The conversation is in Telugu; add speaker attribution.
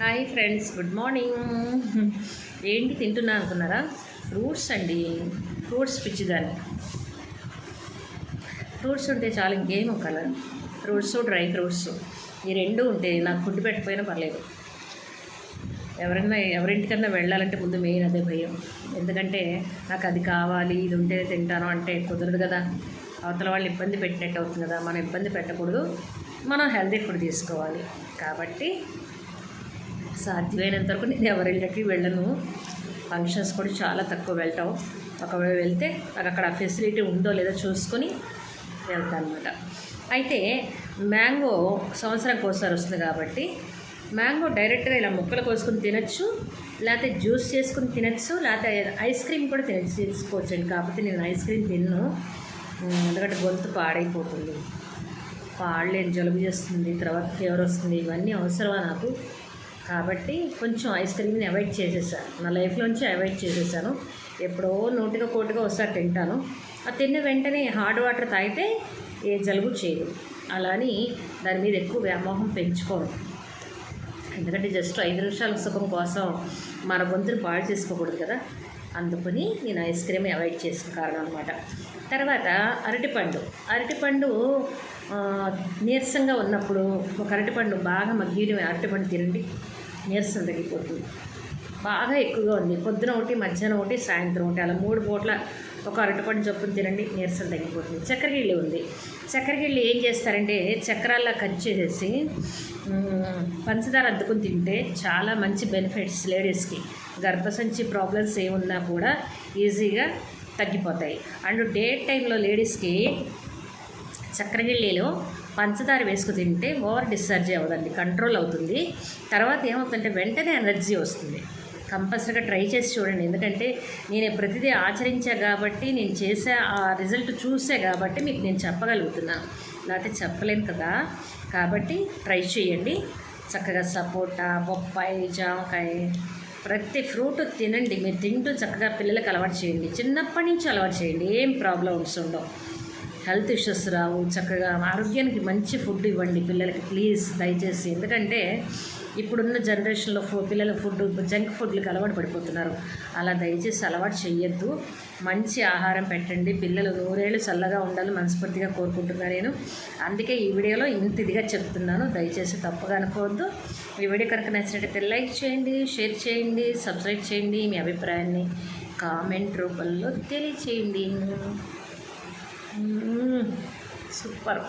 Speaker 1: Hi friends, good morning. ఏంటి తింటున్నా అనుకున్నారా? ఫ్రూట్స్ అండి. ఫ్రూట్స్ పిచ్చిదాన్ని. ఫ్రూట్స్ ఉంటే చాలా ఇంకేం ఒకల ఫ్రూట్స్, డ్రై ఫ్రూట్స్ ఈ రెండు ఉంటే నాకు ఫుడ్ పెట్టకపోయినా పర్లేదు. ఎవరింటికన్నా వెళ్ళాలంటే ముందు మెయిన్ అదే భయం. ఎందుకంటే నాకు అది కావాలి, ఇది ఉంటే తింటాను అంటే కుదరదు కదా. అవతల వాళ్ళు ఇబ్బంది పెట్టినట్టు అవుతుంది కదా. మనం ఇబ్బంది పెట్టకూడదు, మనం హెల్తీ ఫుడ్ తీసుకోవాలి. కాబట్టి సాధ్యమైనంత వరకు నేను ఎవరింటికి వెళ్ళను. ఫంక్షన్స్ కూడా చాలా తక్కువ వెళ్తాం. ఒకవేళ వెళ్తే నాకు అక్కడ ఫెసిలిటీ ఉందో లేదో చూసుకొని వెళ్తాను అనమాట. అయితే మ్యాంగో సంవత్సరానికి ఒకసారి వస్తుంది కాబట్టి మ్యాంగో డైరెక్ట్గా ఇలా ముక్కలు కోసుకొని తినచ్చు, లేకపోతే జ్యూస్ చేసుకుని తినచ్చు, లేకపోతే ఐస్ క్రీమ్ కూడా తీసుకోవచ్చండి. కాకపోతే నేను ఐస్ క్రీమ్ తిన్ను, ఎందుకంటే గొంతు పాడైపోతుంది, పాడలేని జలుబు చేస్తుంది, తర్వాత ఫీవర్ వస్తుంది. ఇవన్నీ అవసరమా నాకు? కాబట్టి కొంచెం ఐస్ క్రీమ్ని అవాయిడ్ చేసేసాను, నా లైఫ్లోంచి అవాయిడ్ చేసేసాను. ఎప్పుడో నోటిగా కోటిగా ఒకసారి తింటాను. ఆ తిన్న వెంటనే హాట్ వాటర్ తాగితే ఏ జలుబు చేయదు. అలా అని దాని మీద ఎక్కువ వ్యామోహం పెంచుకోను. ఎందుకంటే జస్ట్ 5 నిమిషాల సుఖం కోసం మన గొంతుని పాడు చేసుకోకూడదు కదా. అందుకని నేను ఐస్ క్రీమ్ అవాయిడ్ చేసిన కారణం అనమాట. తర్వాత అరటిపండు నీరసంగా ఉన్నప్పుడు ఒక అరటిపండు బాగా మగ్గిన అరటిపండు తినండి, నీరసం తగ్గిపోతుంది. బాగా ఎక్కువగా ఉంది, పొద్దున ఒకటి, మధ్యాహ్నం ఒకటి, సాయంత్రం ఒకటి, అలా 3 పూట్ల ఒక అరటిపండు చొప్పున తినండి, నీరసం తగ్గిపోతుంది. చక్కెరగిళ్ళి ఉంది. చక్కెరగిళ్ళి ఏం చేస్తారంటే చక్రాల్లా కట్ చేసేసి పంచదార అద్దుకుని తింటే చాలా మంచి బెనిఫిట్స్ లేడీస్కి. గర్భసంచి ప్రాబ్లమ్స్ ఏమున్నా కూడా ఈజీగా తగ్గిపోతాయి. అండ్ డే టైంలో లేడీస్కి చక్కెరగిళ్ళిలో పంచదార వేసుకు తింటే ఓవర్ డిశ్చార్జ్ అవ్వదండి, కంట్రోల్ అవుతుంది. తర్వాత ఏమవుతుందంటే వెంటనే ఎనర్జీ వస్తుంది. కంపల్సరీగా ట్రై చేసి చూడండి. ఎందుకంటే నేను ప్రతిదీ ఆచరించా కాబట్టి, నేను చేసే ఆ రిజల్ట్ చూసే కాబట్టి మీకు నేను చెప్పగలుగుతున్నాను, లేకపోతే చెప్పలేను కదా. కాబట్టి ట్రై చేయండి. చక్కగా సపోటా, బొప్పాయి, జామకాయ, ప్రతి ఫ్రూట్ తినండి. మీరు తింటూ చక్కగా పిల్లలకు అలవాటు చేయండి, చిన్నప్పటి నుంచి అలవాటు చేయండి. ఏం ప్రాబ్లమ్స్ ఉండవు, హెల్త్ ఇష్యూస్ రావు. చక్కగా ఆరోగ్యానికి మంచి ఫుడ్ ఇవ్వండి పిల్లలకి ప్లీజ్, దయచేసి. ఎందుకంటే ఇప్పుడున్న జనరేషన్లో పిల్లల ఫుడ్ జంక్ ఫుడ్లకు అలవాటు పడిపోతున్నారు. అలా దయచేసి అలవాటు చేయొద్దు. మంచి ఆహారం పెట్టండి. పిల్లలు 100 ఏళ్ళు చల్లగా ఉండాలని మనస్ఫూర్తిగా కోరుకుంటున్నాను నేను. అందుకే ఈ వీడియోలో ఇంత ఇదిగా చెప్తున్నాను, దయచేసి తప్పుగా అనుకోవద్దు. ఈ వీడియో కనుక నచ్చినట్టయితే లైక్ చేయండి, షేర్ చేయండి, సబ్స్క్రైబ్ చేయండి. మీ అభిప్రాయాన్ని కామెంట్ రూపంలో తెలియచేయండి. సూపర్.